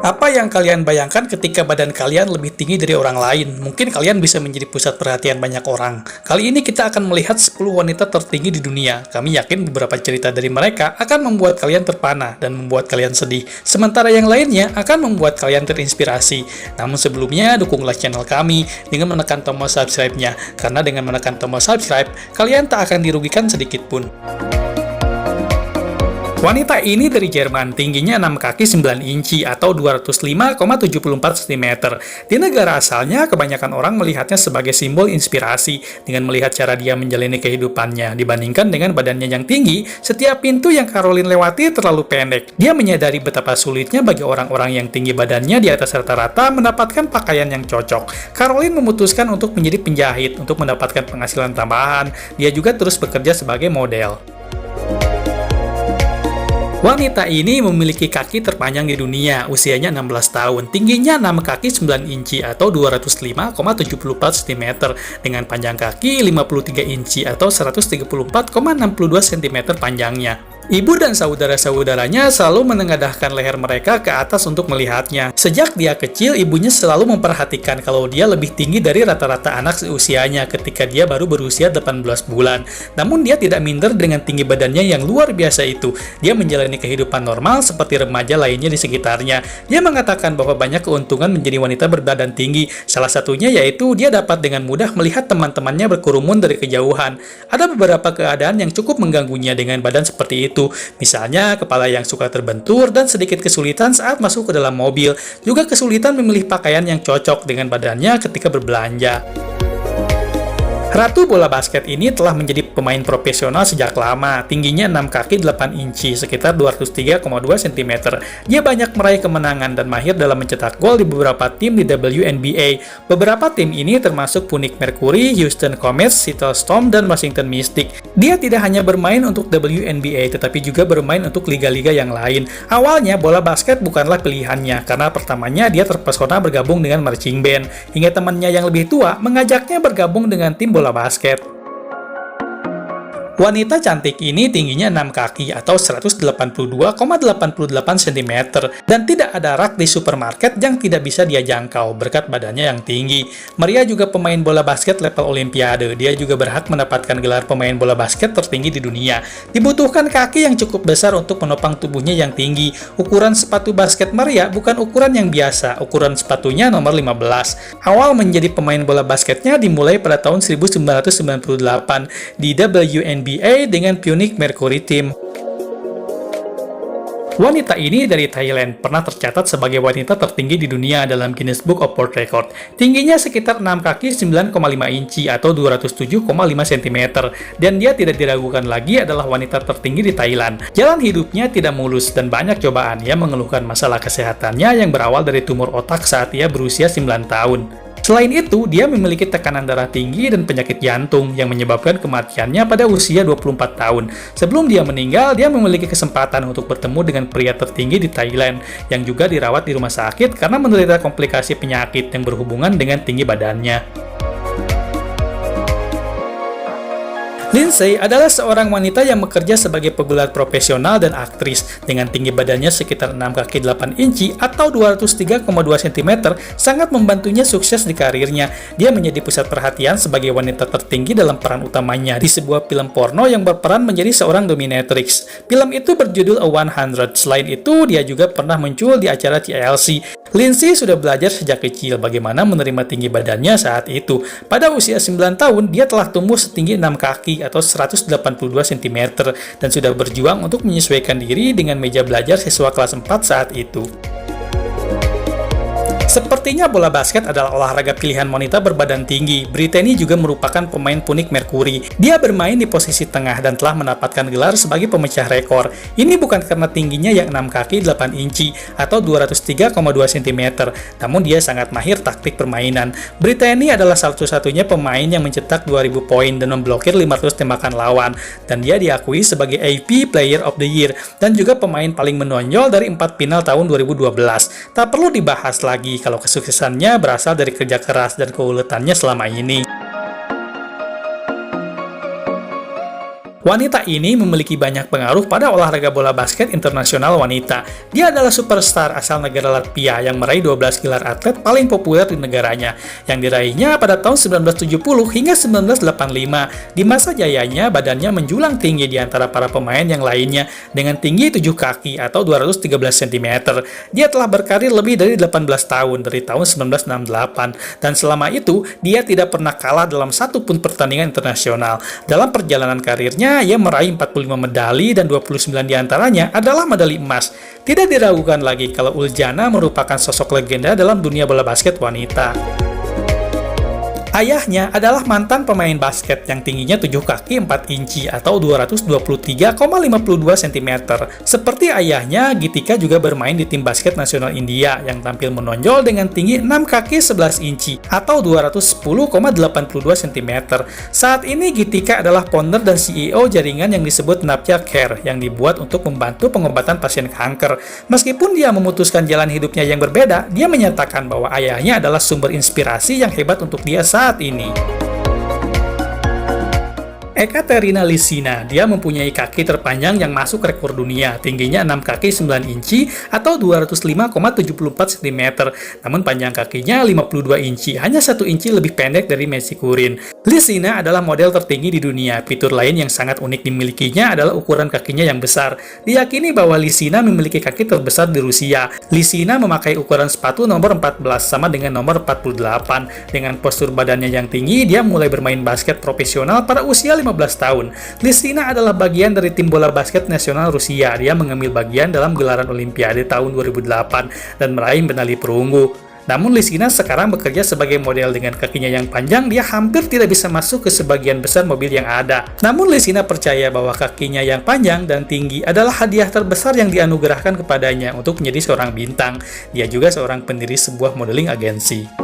Apa yang kalian bayangkan ketika badan kalian lebih tinggi dari orang lain? Mungkin kalian bisa menjadi pusat perhatian banyak orang. Kali ini kita akan melihat 10 wanita tertinggi di dunia. Kami yakin beberapa cerita dari mereka akan membuat kalian terpana dan membuat kalian sedih. Sementara yang lainnya akan membuat kalian terinspirasi. Namun sebelumnya, dukunglah channel kami dengan menekan tombol subscribe-nya. Karena dengan menekan tombol subscribe, kalian tak akan dirugikan sedikit pun. Wanita ini dari Jerman, tingginya 6 kaki 9 inci atau 205,74 cm. Di negara asalnya, kebanyakan orang melihatnya sebagai simbol inspirasi dengan melihat cara dia menjalani kehidupannya. Dibandingkan dengan badannya yang tinggi, setiap pintu yang Caroline lewati terlalu pendek. Dia menyadari betapa sulitnya bagi orang-orang yang tinggi badannya di atas rata-rata mendapatkan pakaian yang cocok. Caroline memutuskan untuk menjadi penjahit untuk mendapatkan penghasilan tambahan. Dia juga terus bekerja sebagai model. Wanita ini memiliki kaki terpanjang di dunia, usianya 16 tahun, tingginya 6 kaki 9 inci atau 205,74 cm, dengan panjang kaki 53 inci atau 134,62 cm panjangnya. Ibu dan saudara-saudaranya selalu menengadahkan leher mereka ke atas untuk melihatnya. Sejak dia kecil, ibunya selalu memperhatikan kalau dia lebih tinggi dari rata-rata anak seusianya ketika dia baru berusia 18 bulan. Namun dia tidak minder dengan tinggi badannya yang luar biasa itu. Dia menjalani kehidupan normal seperti remaja lainnya di sekitarnya. Dia mengatakan bahwa banyak keuntungan menjadi wanita berbadan tinggi. Salah satunya yaitu dia dapat dengan mudah melihat teman-temannya berkerumun dari kejauhan. Ada beberapa keadaan yang cukup mengganggunya dengan badan seperti itu. Misalnya, kepala yang suka terbentur dan sedikit kesulitan saat masuk ke dalam mobil. Juga kesulitan memilih pakaian yang cocok dengan badannya ketika berbelanja. Ratu bola basket ini telah menjadi pemain profesional sejak lama, tingginya 6 kaki 8 inci, sekitar 203,2 cm. Dia banyak meraih kemenangan dan mahir dalam mencetak gol di beberapa tim di WNBA. Beberapa tim ini termasuk Phoenix Mercury, Houston Comets, Seattle Storm, dan Washington Mystic. Dia tidak hanya bermain untuk WNBA, tetapi juga bermain untuk liga-liga yang lain. Awalnya, bola basket bukanlah pilihannya, karena pertamanya dia terpesona bergabung dengan marching band, hingga temannya yang lebih tua mengajaknya bergabung dengan tim bola basket. Wanita cantik ini tingginya 6 kaki atau 182,88 cm dan tidak ada rak di supermarket yang tidak bisa dia jangkau berkat badannya yang tinggi. Maria juga pemain bola basket level olimpiade. Dia juga berhak mendapatkan gelar pemain bola basket tertinggi di dunia. Dibutuhkan kaki yang cukup besar untuk menopang tubuhnya yang tinggi. Ukuran sepatu basket Maria bukan ukuran yang biasa. Ukuran sepatunya nomor 15. Awal menjadi pemain bola basketnya dimulai pada tahun 1998 di WNBA dengan Phoenix Mercury Team. Wanita ini dari Thailand pernah tercatat sebagai wanita tertinggi di dunia dalam Guinness Book of World Record. Tingginya sekitar 6 kaki 9,5 inci atau 207,5 cm dan dia tidak diragukan lagi adalah wanita tertinggi di Thailand. Jalan hidupnya tidak mulus dan banyak cobaan. Ia mengeluhkan masalah kesehatannya yang berawal dari tumor otak saat ia berusia 9 tahun. Selain itu, dia memiliki tekanan darah tinggi dan penyakit jantung yang menyebabkan kematiannya pada usia 24 tahun. Sebelum dia meninggal, dia memiliki kesempatan untuk bertemu dengan pria tertinggi di Thailand yang juga dirawat di rumah sakit karena menderita komplikasi penyakit yang berhubungan dengan tinggi badannya. Lindsay adalah seorang wanita yang bekerja sebagai pegulat profesional dan aktris. Dengan tinggi badannya sekitar 6 kaki 8 inci atau 203,2 cm, sangat membantunya sukses di karirnya. Dia menjadi pusat perhatian sebagai wanita tertinggi dalam peran utamanya di sebuah film porno yang berperan menjadi seorang dominatrix. Film itu berjudul A 100. Selain itu, dia juga pernah muncul di acara TLC. Lindsay sudah belajar sejak kecil bagaimana menerima tinggi badannya saat itu. Pada usia 9 tahun, dia telah tumbuh setinggi 6 kaki atau 182 cm dan sudah berjuang untuk menyesuaikan diri dengan meja belajar siswa kelas 4 saat itu. Sepertinya bola basket adalah olahraga pilihan wanita berbadan tinggi. Brittany juga merupakan pemain Phoenix Mercury. Dia bermain di posisi tengah dan telah mendapatkan gelar sebagai pemecah rekor. Ini bukan karena tingginya yang 6 kaki 8 inci atau 203,2 cm, namun dia sangat mahir taktik permainan. Brittany adalah satu-satunya pemain yang mencetak 2000 poin dan memblokir 500 tembakan lawan, dan dia diakui sebagai AP Player of the Year dan juga pemain paling menonjol dari 4 final tahun 2012. Tak perlu dibahas lagi kalau kesuksesannya berasal dari kerja keras dan keuletannya selama ini. Wanita ini memiliki banyak pengaruh pada olahraga bola basket internasional wanita. Dia adalah superstar asal negara Latvia yang meraih 12 gelar atlet paling populer di negaranya, yang diraihnya pada tahun 1970 hingga 1985. Di masa jayanya, badannya menjulang tinggi di antara para pemain yang lainnya dengan tinggi 7 kaki atau 213 cm. Dia telah berkarir lebih dari 18 tahun dari tahun 1968, dan selama itu dia tidak pernah kalah dalam satu pun pertandingan internasional. Dalam perjalanan karirnya, ia meraih 45 medali dan 29 diantaranya adalah medali emas. Tidak diragukan lagi kalau Uljana merupakan sosok legenda dalam dunia bola basket wanita. Ayahnya adalah mantan pemain basket yang tingginya 7 kaki 4 inci atau 223,52 cm. Seperti ayahnya, Gitika juga bermain di tim basket nasional India yang tampil menonjol dengan tinggi 6 kaki 11 inci atau 210,82 cm. Saat ini Gitika adalah founder dan CEO jaringan yang disebut Navya Care yang dibuat untuk membantu pengobatan pasien kanker. Meskipun dia memutuskan jalan hidupnya yang berbeda, dia menyatakan bahwa ayahnya adalah sumber inspirasi yang hebat untuk dia saat ini. Ekaterina Lysina, dia mempunyai kaki terpanjang yang masuk rekor dunia, tingginya 6 kaki 9 inci atau 205,74 cm, namun panjang kakinya 52 inci, hanya 1 inci lebih pendek dari Messi Kurin. Lysina adalah model tertinggi di dunia. Fitur lain yang sangat unik dimilikinya adalah ukuran kakinya yang besar. Diyakini bahwa Lysina memiliki kaki terbesar di Rusia. Lysina memakai ukuran sepatu nomor 14 sama dengan nomor 48. Dengan postur badannya yang tinggi, dia mulai bermain basket profesional pada usia 15 tahun. Lysina adalah bagian dari tim bola basket nasional Rusia. Dia mengambil bagian dalam gelaran Olimpiade tahun 2008 dan meraih medali perunggu. Namun Lysina sekarang bekerja sebagai model. Dengan kakinya yang panjang, dia hampir tidak bisa masuk ke sebagian besar mobil yang ada. Namun Lysina percaya bahwa kakinya yang panjang dan tinggi adalah hadiah terbesar yang dianugerahkan kepadanya untuk menjadi seorang bintang. Dia juga seorang pendiri sebuah modeling agensi.